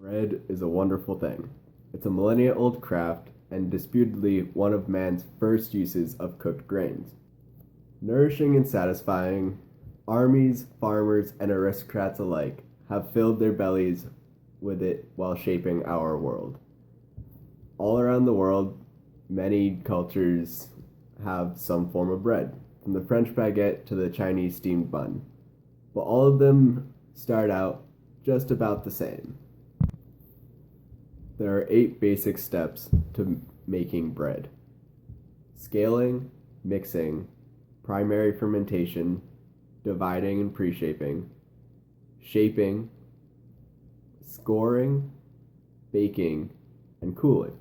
Bread is a wonderful thing. It's a millennia-old craft and disputedly one of man's first uses of cooked grains. Nourishing and satisfying, armies, farmers, and aristocrats alike have filled their bellies with it while shaping our world. All around the world, many cultures have some form of bread, from the French baguette to the Chinese steamed bun. But all of them start out just about the same. There are 8 basic steps to making bread: scaling, mixing, primary fermentation, dividing and pre-shaping, shaping, scoring, baking, and cooling.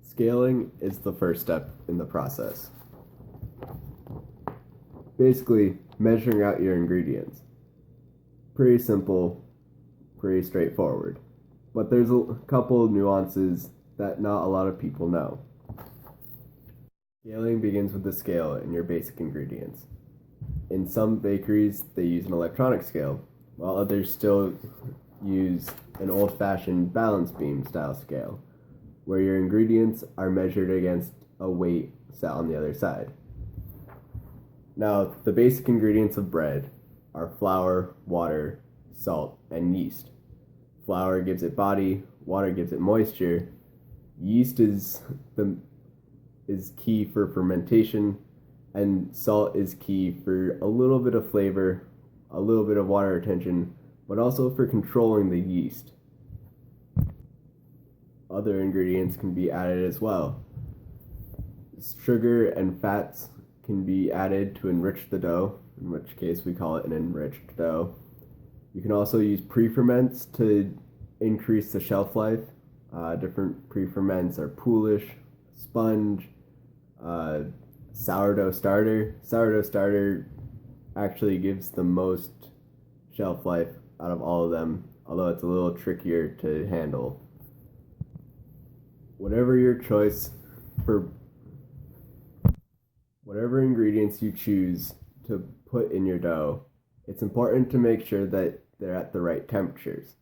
Scaling is the first step in the process. Basically, measuring out your ingredients. Pretty simple, pretty straightforward. But there's a couple of nuances that not a lot of people know. Scaling begins with the scale and your basic ingredients. In some bakeries, they use an electronic scale, while others still use an old-fashioned balance beam style scale, where your ingredients are measured against a weight set on the other side. Now, the basic ingredients of bread are flour, water, salt, and yeast. Flour gives it body, water gives it moisture, yeast is key for fermentation, and salt is key for a little bit of flavor, a little bit of water retention, but also for controlling the yeast. Other ingredients can be added as well. Sugar and fats can be added to enrich the dough, in which case we call it an enriched dough. You can also use pre-ferments to increase the shelf life. Different pre-ferments are Polish, sponge, sourdough starter. Sourdough starter actually gives the most shelf life out of all of them, although it's a little trickier to handle. Whatever your choice for whatever ingredients you choose to put in your dough, it's important to make sure that they're at the right temperatures.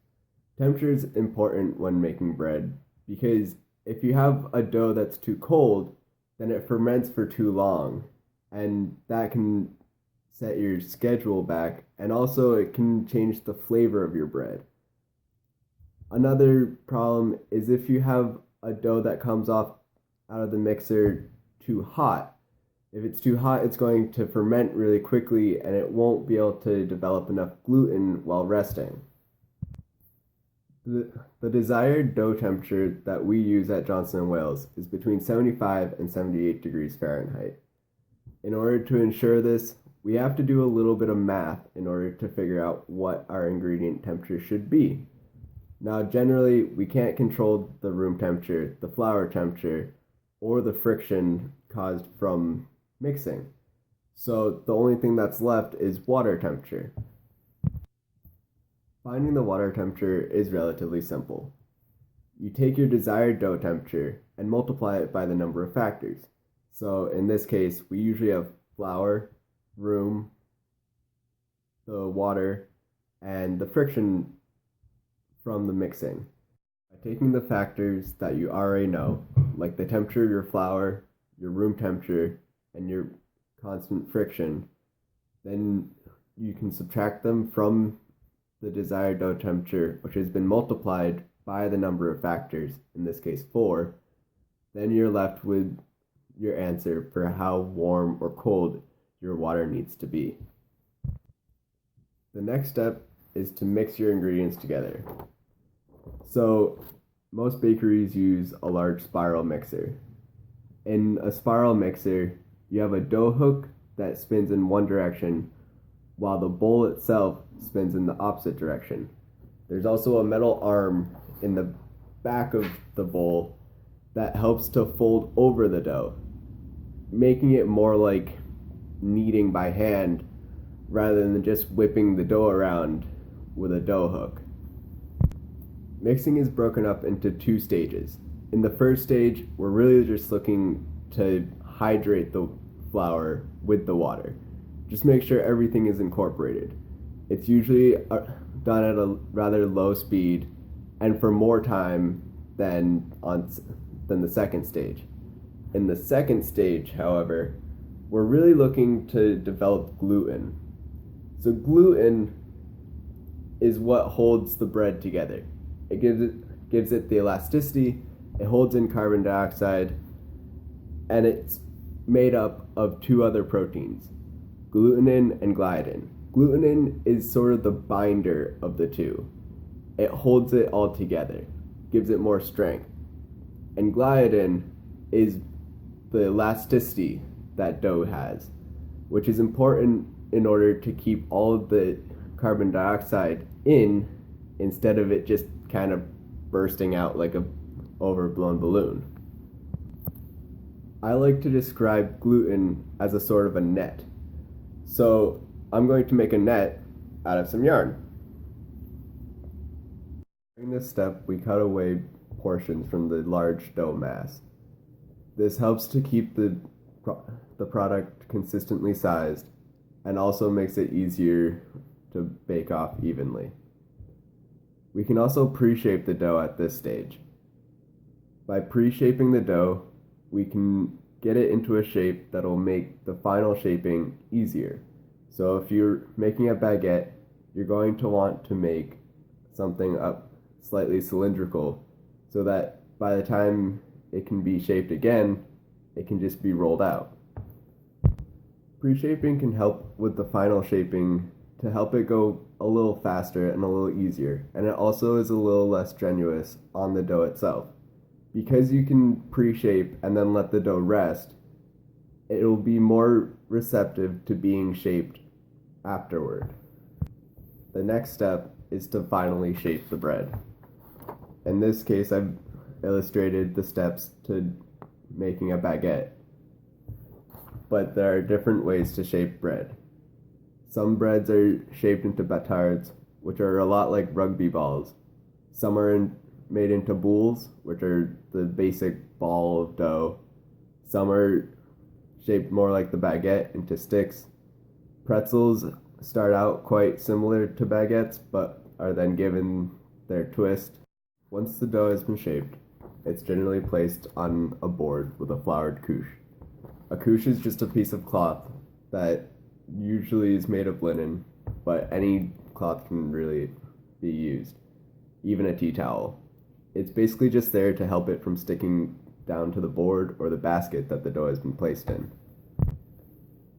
Temperature is important when making bread because if you have a dough that's too cold, then it ferments for too long, and that can set your schedule back, and also it can change the flavor of your bread. Another problem is if you have a dough that comes off out of the mixer too hot. If it's too hot, it's going to ferment really quickly and it won't be able to develop enough gluten while resting. The desired dough temperature that we use at Johnson & Wales is between 75 and 78 degrees Fahrenheit. In order to ensure this, we have to do a little bit of math in order to figure out what our ingredient temperature should be. Now, generally, we can't control the room temperature, the flour temperature, or the friction caused from mixing. So the only thing that's left is water temperature. Finding the water temperature is relatively simple. You take your desired dough temperature and multiply it by the number of factors. So in this case, we usually have flour, room, the water, and the friction from the mixing. By taking the factors that you already know, like the temperature of your flour, your room temperature, and your constant friction, then you can subtract them from the desired dough temperature, which has been multiplied by the number of factors, in this case 4, then you're left with your answer for how warm or cold your water needs to be. The next step is to mix your ingredients together. So most bakeries use a large spiral mixer. In a spiral mixer, you have a dough hook that spins in one direction, while the bowl itself spins in the opposite direction. There's also a metal arm in the back of the bowl that helps to fold over the dough, making it more like kneading by hand rather than just whipping the dough around with a dough hook. Mixing is broken up into 2 stages. In the first stage, we're really just looking to hydrate the flour with the water. Just make sure everything is incorporated. It's usually done at a rather low speed and for more time than the second stage. In the second stage, however, we're really looking to develop gluten. So gluten is what holds the bread together. It gives it the elasticity, it holds in carbon dioxide, and it's made up of two other proteins, glutenin and gliadin. Glutenin is sort of the binder of the two. It holds it all together, gives it more strength. And gliadin is the elasticity that dough has, which is important in order to keep all of the carbon dioxide in instead of it just kind of bursting out like a overblown balloon. I like to describe gluten as a sort of a net. So I'm going to make a net out of some yarn. During this step, we cut away portions from the large dough mass. This helps to keep the product consistently sized and also makes it easier to bake off evenly. We can also pre-shape the dough at this stage. By pre-shaping the dough, we can get it into a shape that will make the final shaping easier. So if you're making a baguette, you're going to want to make something up slightly cylindrical so that by the time it can be shaped again, it can just be rolled out. Pre-shaping can help with the final shaping to help it go a little faster and a little easier, and it also is a little less strenuous on the dough itself. Because you can pre-shape and then let the dough rest, it will be more receptive to being shaped afterward. The next step is to finally shape the bread. In this case, I've illustrated the steps to making a baguette, but there are different ways to shape bread. Some breads are shaped into batards, which are a lot like rugby balls. Some are made into boules, which are the basic ball of dough. Some are shaped more like the baguette, into sticks. Pretzels start out quite similar to baguettes, but are then given their twist. Once the dough has been shaped, it's generally placed on a board with a floured couche. A couche is just a piece of cloth that usually is made of linen, but any cloth can really be used, even a tea towel. It's basically just there to help it from sticking down to the board or the basket that the dough has been placed in.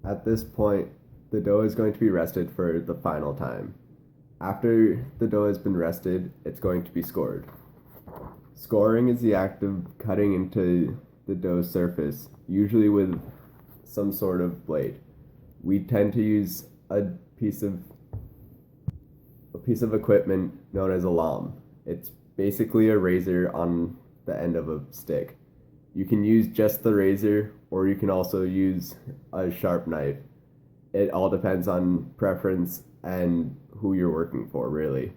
At this point, the dough is going to be rested for the final time. After the dough has been rested, it's going to be scored. Scoring is the act of cutting into the dough surface, usually with some sort of blade. We tend to use a piece of equipment known as a lame. It's basically a razor on the end of a stick. You can use just the razor, or you can also use a sharp knife. It all depends on preference and who you're working for, really.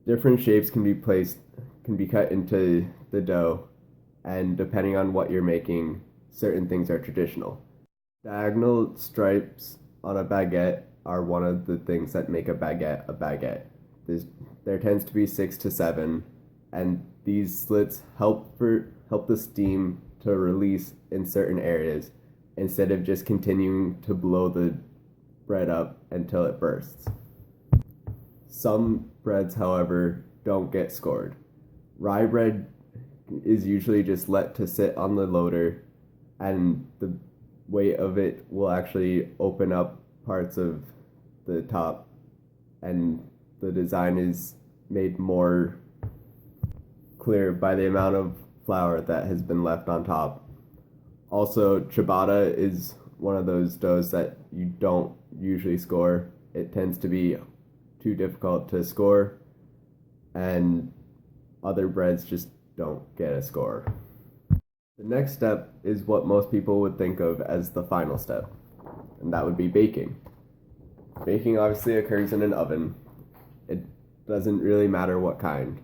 Different shapes can be cut into the dough, and depending on what you're making, certain things are traditional. Diagonal stripes on a baguette are one of the things that make a baguette a baguette. There tends to be 6 to 7, and these slits help the steam to release in certain areas instead of just continuing to blow the bread up until it bursts. Some breads, however, don't get scored. Rye bread is usually just let to sit on the loader, and the weight of it will actually open up parts of the top, and the design is made more clear by the amount of flour that has been left on top. Also, ciabatta is one of those doughs that you don't usually score. It tends to be too difficult to score, and other breads just don't get a score. The next step is what most people would think of as the final step, and that would be baking. Baking obviously occurs in an oven. It doesn't really matter what kind.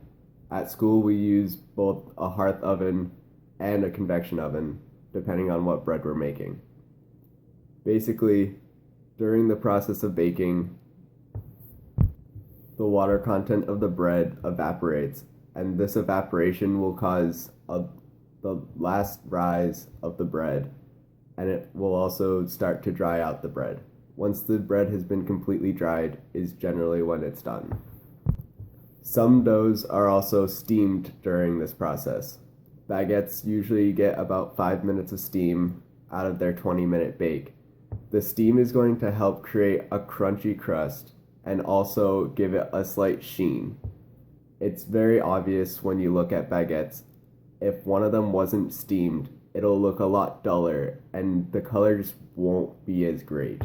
At school, we use both a hearth oven and a convection oven, depending on what bread we're making. Basically, during the process of baking, the water content of the bread evaporates, and this evaporation will cause the last rise of the bread, and it will also start to dry out the bread. Once the bread has been completely dried is generally when it's done. Some doughs are also steamed during this process. Baguettes usually get about 5 minutes of steam out of their 20-minute bake. The steam is going to help create a crunchy crust and also give it a slight sheen. It's very obvious when you look at baguettes. If one of them wasn't steamed, it'll look a lot duller and the color just won't be as great.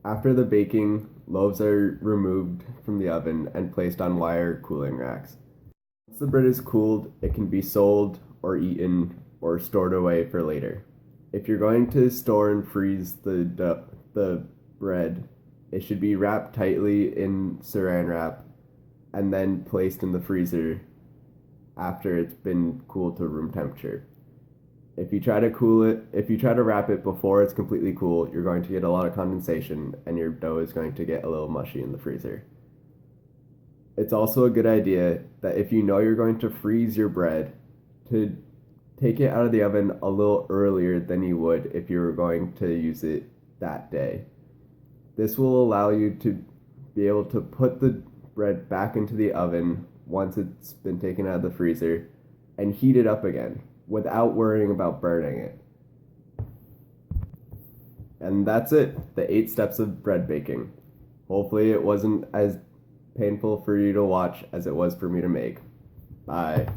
After the baking, loaves are removed from the oven and placed on wire cooling racks. Once the bread is cooled, it can be sold or eaten or stored away for later. If you're going to store and freeze the bread, it should be wrapped tightly in saran wrap and then placed in the freezer after it's been cooled to room temperature. If you try to wrap it before it's completely cool, you're going to get a lot of condensation and your dough is going to get a little mushy in the freezer. It's also a good idea that if you know you're going to freeze your bread, to take it out of the oven a little earlier than you would if you were going to use it that day. This will allow you to be able to put the bread back into the oven once it's been taken out of the freezer and heat it up again without worrying about burning it. And that's it, the 8 steps of bread baking. Hopefully it wasn't as painful for you to watch as it was for me to make. Bye.